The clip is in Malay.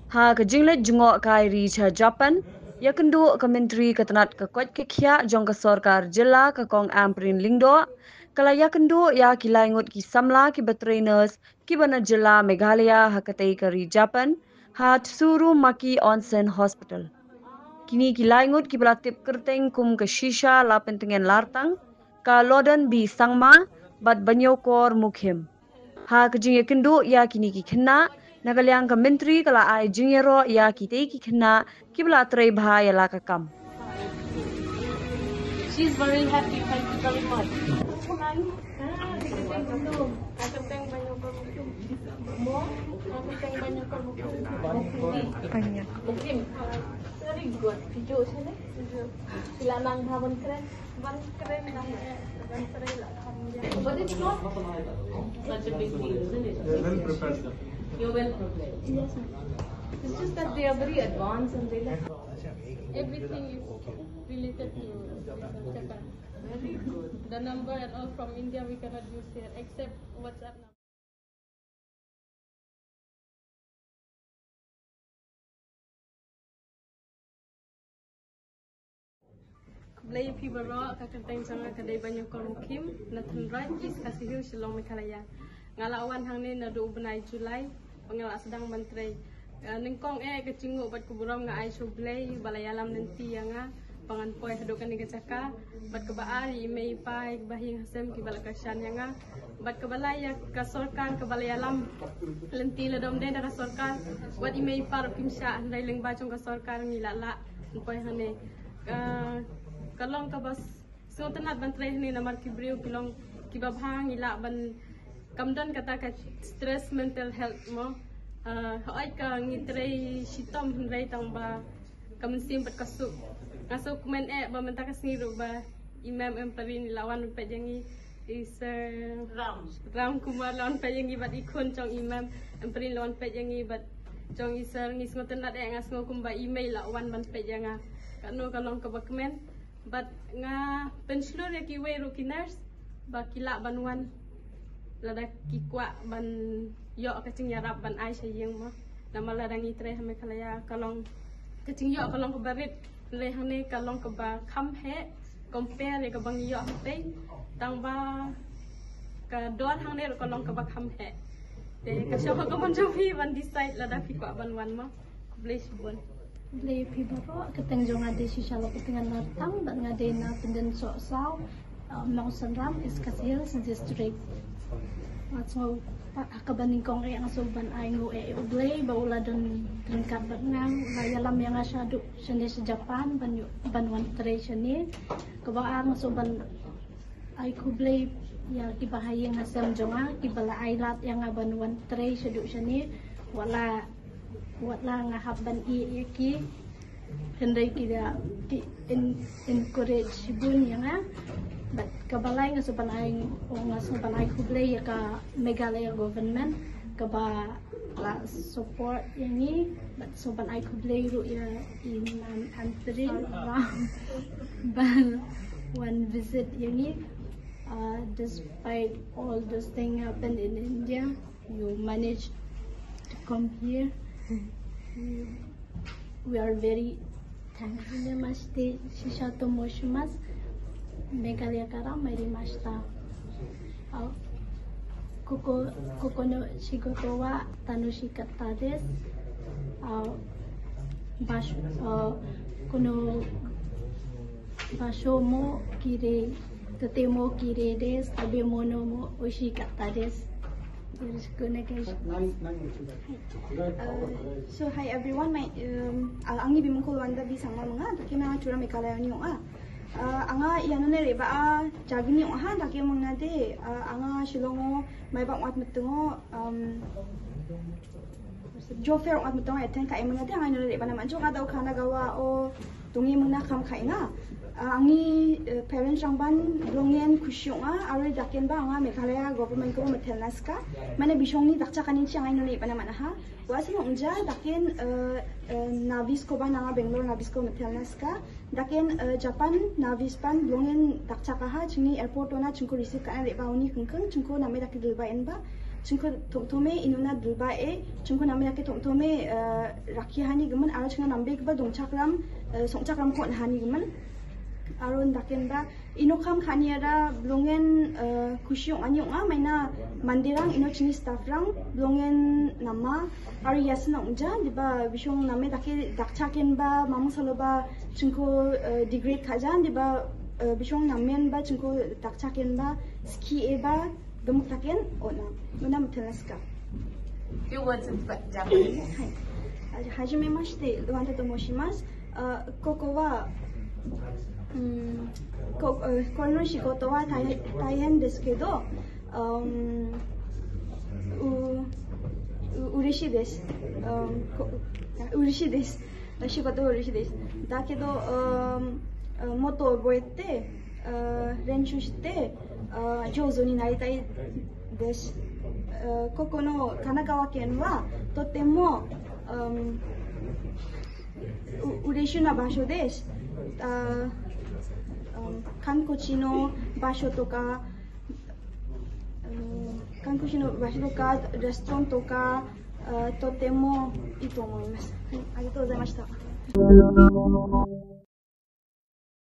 Ha kejinglet jengok kai ri cha Japan ya kendu ke menteri ketenat ke kuat ke khia jong ke sarkar jela ke kong amprin lingdo kala ya kendu ya kilai ngut ki samla ki trainers ki bana jela Meghalaya ha katai ke ri Japan ha tsuru maki onsen hospital kini kilai ngut ki belatip kerteng kum ke shisha la pentengen lartang ka lodan bi sangma bat banyokor mukhim ha kejing ya kendu ya kini ki kena Nagaliang ka menteri kala ai jingero ya kitei ki kena kibla trei bha ya la ka kam. She's very happy, thank you very much. Very good. Video sana. Sila nang bhavan keren. Ban keren dah. Ban keren lah. But it's not such a big deal, isn't it? They're well prepared, sir. You're well prepared. Yes, ma'am. It's just that they are very advanced and they like everything is related to Japan. Very good. The number and all from India we cannot use here except WhatsApp number. Blay Pibaro, kakanteng sangat kadai banyak kormukim, Nathan Wright, is kasihiu Shillong Meghalaya. Ngalawan hang ni nadu benai Julai, pengelak sedang menteri. Nengkong kecingu bat kuburam nga ai sublay balayalam nanti yang pangan poy hadukan ni kecaka bat kebaari imei pai bahing hasem ki balakasyan yang bat kebalaya ka sorkan kebalayalam lenti ledom den ka sorkan bat imei par kimsha andai leng bacong ka sorkan ngilala poy hane kalong ka bas so tenat bantrei ni namar kibriu kilong kibabhang ila ban kamdan kata ka stress mental health mo hoai ka ngitrei sitom hendrai tangba kamensim pat kasuk ngasuk men ba mentaka sniru ba imam emperin lawan pejangi is ram kumar lawan pejangi bat ikon chong imam emperin lawan pejangi bat chong isar ngis ngoten lat ngas ngokum ba email lawan ban pejanga kanu kalong ka bakmen bat nga penslur ya kiwe rukiners ba kila banwan lada kikwa ban yo kacing yarap ban ai sayeng mo nama ladang itre Meghalaya kalong kacing yo kalong ke barit le hane kalong ke ba kham he compare le ke bang yo te tang ba ka dor hang ne kalong ke ba kham he te ka sho ka mon jofi ban decide lada kikwa ban wan mo bless bon Blay Pibaro, keteng jong ade sisalo ketengan latang dan ngade na penden so saw mau sanram is kasihil district. So akabaning kong ang asuban ay ngo ublay baula don tingkat batnang layalam yang asyadu sende sa Japan banwan tradition ni kabaan asuban ay kublay ya kibahayang asam jonga kibala ay lat yang banwan tradition ni wala nga habban iki henday kita encourage bun yang but kabalay nga suban ay kublay ya ka Meghalaya government kaba la support yang ni but suban ay kublay ru ya in Antrim ban one visit yang ni despite all those things happened in India you managed to come here. We are very thankful namaste shishato moshimasu Meghalaya kara marimashita. Koko no shigoto wa tanoshikatta desu. Kono basho mo kirei, totemo kirei desu. Tabemono mo oishikatta desu. So hi everyone, angi bimungkul wanda bisanga mga taki mga chura Meghalaya ni anga iano ne reba jagini ha taki mga de anga shilongo may bang wat metungo job fair wat metungo attend ka mga de anga ne reba naman jo kada kana gawa o dongi mengna kam khaina angi parents rangban blongen khusyunga aru daken ba anga Meghalaya government ko metelnaska mane bishongni dakchakani changai nuni bana mana ha wasino unja daken navis ko ba nanga Bangalore navis ko metelnaska daken Japan navis pan blongen dakchaka ha chini airport ona chungko receive kana le ba uni kengkeng chungko name daken dilba en ba chungko tome inuna dilba e chungko name daken tome rakhi hani gemen aru chunga nambe ba dongchakram songchakram ko hani gemen arun daken ba inokam khaniara blongen khusyong anyonga maina mandirang ino chini staff rang blongen nama aru yasna unja diba bishong name dake dakchaken ba mamung saloba chungko degrade khajan diba bishong namen ba chungko dakchaken ba ski e ba gemuk taken ona mutelaska. Few words in Japanese. Hajimemashite wanta to moshimasu. Koko wa この仕事は大変ですけど、嬉しいです。嬉しいです。仕事は嬉しいです。だけど、もっと覚えて、練習して、上手になりたいです。ここの神奈川県はとても嬉しいな場所です。観光地の場所とか、レストランとか、とてもいいと思います。はい、ありがとうございました。